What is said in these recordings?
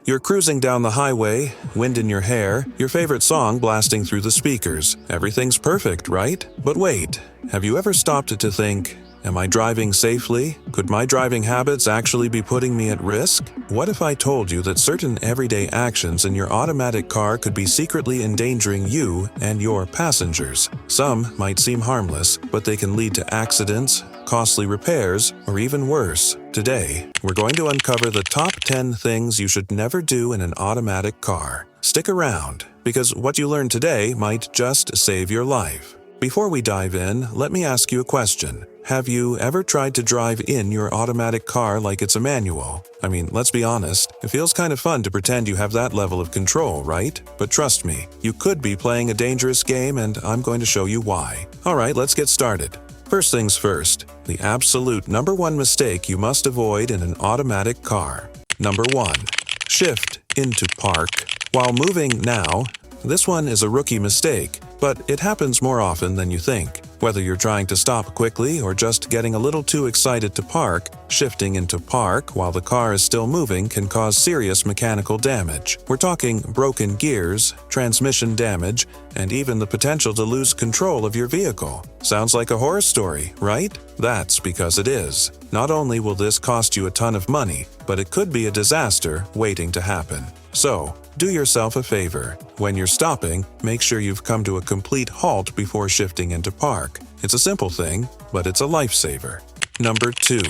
You're cruising down the highway, wind in your hair, your favorite song blasting through the speakers. Everything's perfect, right? But wait, have you ever stopped to think, am I driving safely? Could my driving habits actually be putting me at risk? What if I told you that certain everyday actions in your automatic car could be secretly endangering you and your passengers? Some might seem harmless, but they can lead to accidents, costly repairs, or even worse. Today, we're going to uncover the top 10 things you should never do in an automatic car. Stick around, because what you learn today might just save your life. Before we dive in, let me ask you a question. Have you ever tried to drive in your automatic car like it's a manual? I mean, let's be honest, it feels kind of fun to pretend you have that level of control, right? But trust me, you could be playing a dangerous game, and I'm going to show you why. Alright, let's get started. First things first, the absolute number one mistake you must avoid in an automatic car. Number 1. Shift into park. While moving now, this one is a rookie mistake, but it happens more often than you think. Whether you're trying to stop quickly or just getting a little too excited to park, shifting into park while the car is still moving can cause serious mechanical damage. We're talking broken gears, transmission damage, and even the potential to lose control of your vehicle. Sounds like a horror story, right? That's because it is. Not only will this cost you a ton of money, but it could be a disaster waiting to happen. So, do yourself a favor. When you're stopping, make sure you've come to a complete halt before shifting into park. It's a simple thing, but it's a lifesaver. Number 2.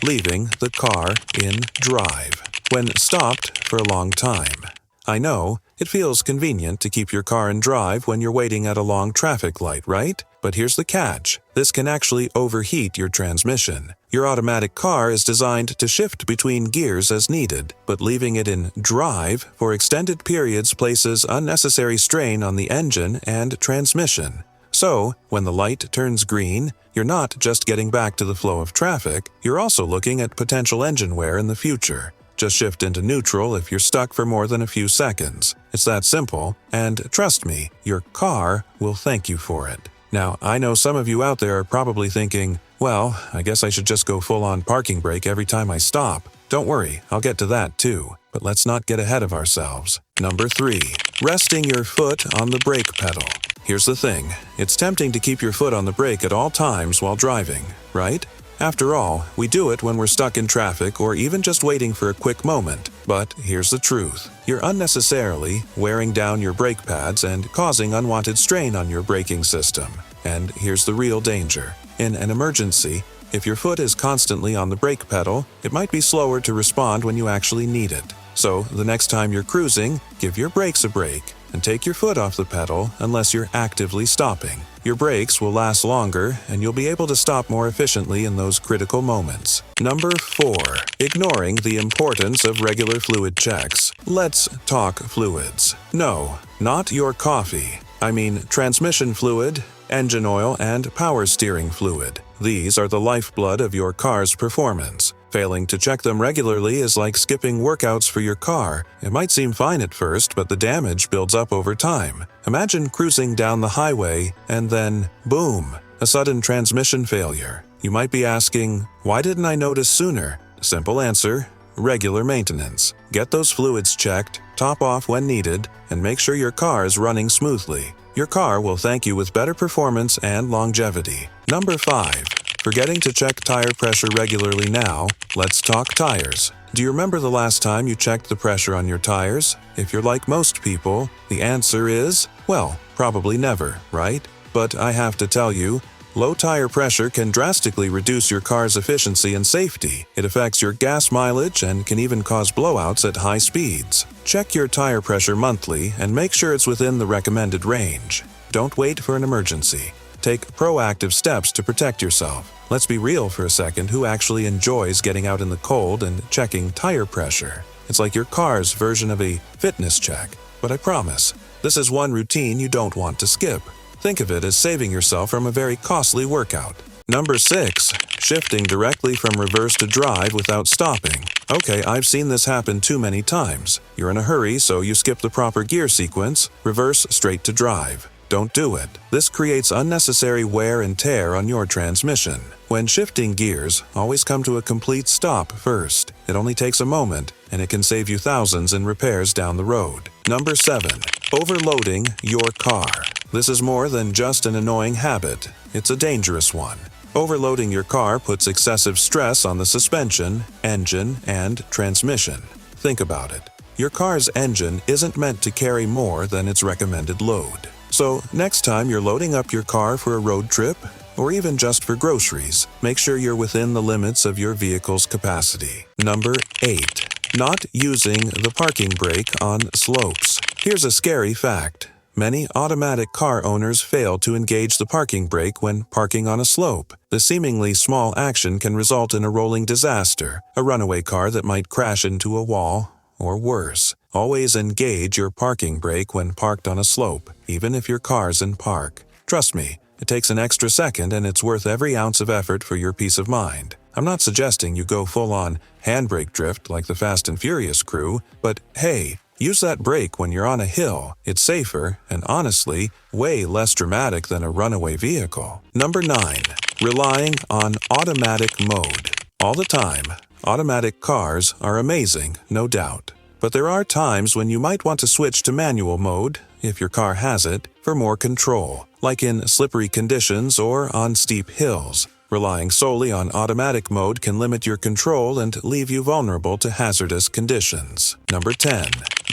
Leaving the car in drive. When stopped for a long time. I know, it feels convenient to keep your car in drive when you're waiting at a long traffic light, right? But here's the catch. This can actually overheat your transmission. Your automatic car is designed to shift between gears as needed, but leaving it in drive for extended periods places unnecessary strain on the engine and transmission. So, when the light turns green, you're not just getting back to the flow of traffic, you're also looking at potential engine wear in the future. Just shift into neutral if you're stuck for more than a few seconds. It's that simple, and trust me, your car will thank you for it. Now, I know some of you out there are probably thinking, well, I guess I should just go full-on parking brake every time I stop. Don't worry, I'll get to that too. But let's not get ahead of ourselves. Number 3. Resting your foot on the brake pedal. Here's the thing, it's tempting to keep your foot on the brake at all times while driving, right? After all, we do it when we're stuck in traffic or even just waiting for a quick moment. But here's the truth. You're unnecessarily wearing down your brake pads and causing unwanted strain on your braking system. And here's the real danger. In an emergency, if your foot is constantly on the brake pedal, it might be slower to respond when you actually need it. So, the next time you're cruising, give your brakes a break and take your foot off the pedal unless you're actively stopping. Your brakes will last longer, and you'll be able to stop more efficiently in those critical moments. Number 4. Ignoring the importance of regular fluid checks. Let's talk fluids. No, not your coffee. I mean transmission fluid, engine oil, and power steering fluid. These are the lifeblood of your car's performance. Failing to check them regularly is like skipping workouts for your car. It might seem fine at first, but the damage builds up over time. Imagine cruising down the highway and then, boom, a sudden transmission failure. You might be asking, why didn't I notice sooner? Simple answer, regular maintenance. Get those fluids checked, top off when needed, and make sure your car is running smoothly. Your car will thank you with better performance and longevity. Number 5. Forgetting to check tire pressure regularly now, let's talk tires. Do you remember the last time you checked the pressure on your tires? If you're like most people, the answer is, well, probably never, right? But I have to tell you, low tire pressure can drastically reduce your car's efficiency and safety. It affects your gas mileage and can even cause blowouts at high speeds. Check your tire pressure monthly and make sure it's within the recommended range. Don't wait for an emergency. Take proactive steps to protect yourself. Let's be real for a second, who actually enjoys getting out in the cold and checking tire pressure? It's like your car's version of a fitness check. But I promise, this is one routine you don't want to skip. Think of it as saving yourself from a very costly workout. Number 6. Shifting directly from reverse to drive without stopping. Okay, I've seen this happen too many times. You're in a hurry, so you skip the proper gear sequence, reverse straight to drive. Don't do it. This creates unnecessary wear and tear on your transmission. When shifting gears, always come to a complete stop first. It only takes a moment, and it can save you thousands in repairs down the road. Number 7. Overloading your car. This is more than just an annoying habit. It's a dangerous one. Overloading your car puts excessive stress on the suspension, engine, and transmission. Think about it. Your car's engine isn't meant to carry more than its recommended load. So, next time you're loading up your car for a road trip, or even just for groceries, make sure you're within the limits of your vehicle's capacity. Number 8. Not using the parking brake on slopes. Here's a scary fact. Many automatic car owners fail to engage the parking brake when parking on a slope. The seemingly small action can result in a rolling disaster, a runaway car that might crash into a wall, or worse. Always engage your parking brake when parked on a slope, even if your car's in park. Trust me, it takes an extra second and it's worth every ounce of effort for your peace of mind. I'm not suggesting you go full-on handbrake drift like the Fast and Furious crew, but hey, use that brake when you're on a hill. It's safer and honestly, way less dramatic than a runaway vehicle. Number 9. Relying on automatic mode. All the time, automatic cars are amazing, no doubt. But there are times when you might want to switch to manual mode, if your car has it, for more control, like in slippery conditions or on steep hills. Relying solely on automatic mode can limit your control and leave you vulnerable to hazardous conditions. Number 10.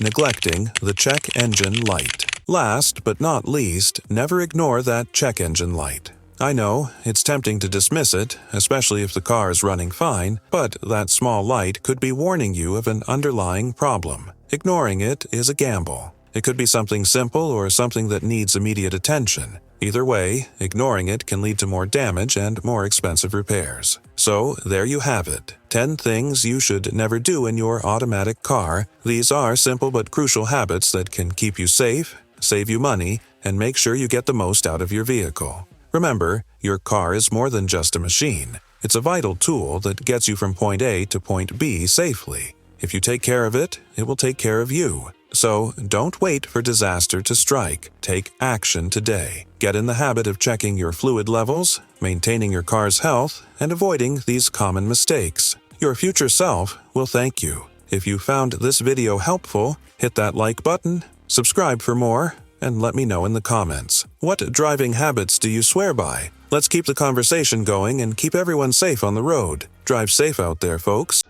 Neglecting the check engine light. Last but not least, never ignore that check engine light. I know, it's tempting to dismiss it, especially if the car is running fine, but that small light could be warning you of an underlying problem. Ignoring it is a gamble. It could be something simple or something that needs immediate attention. Either way, ignoring it can lead to more damage and more expensive repairs. So, there you have it. 10 things you should never do in your automatic car. These are simple but crucial habits that can keep you safe, save you money, and make sure you get the most out of your vehicle. Remember, your car is more than just a machine. It's a vital tool that gets you from point A to point B safely. If you take care of it, it will take care of you. So, don't wait for disaster to strike. Take action today. Get in the habit of checking your fluid levels, maintaining your car's health, and avoiding these common mistakes. Your future self will thank you. If you found this video helpful, hit that like button, subscribe for more, and let me know in the comments. What driving habits do you swear by? Let's keep the conversation going and keep everyone safe on the road. Drive safe out there, folks.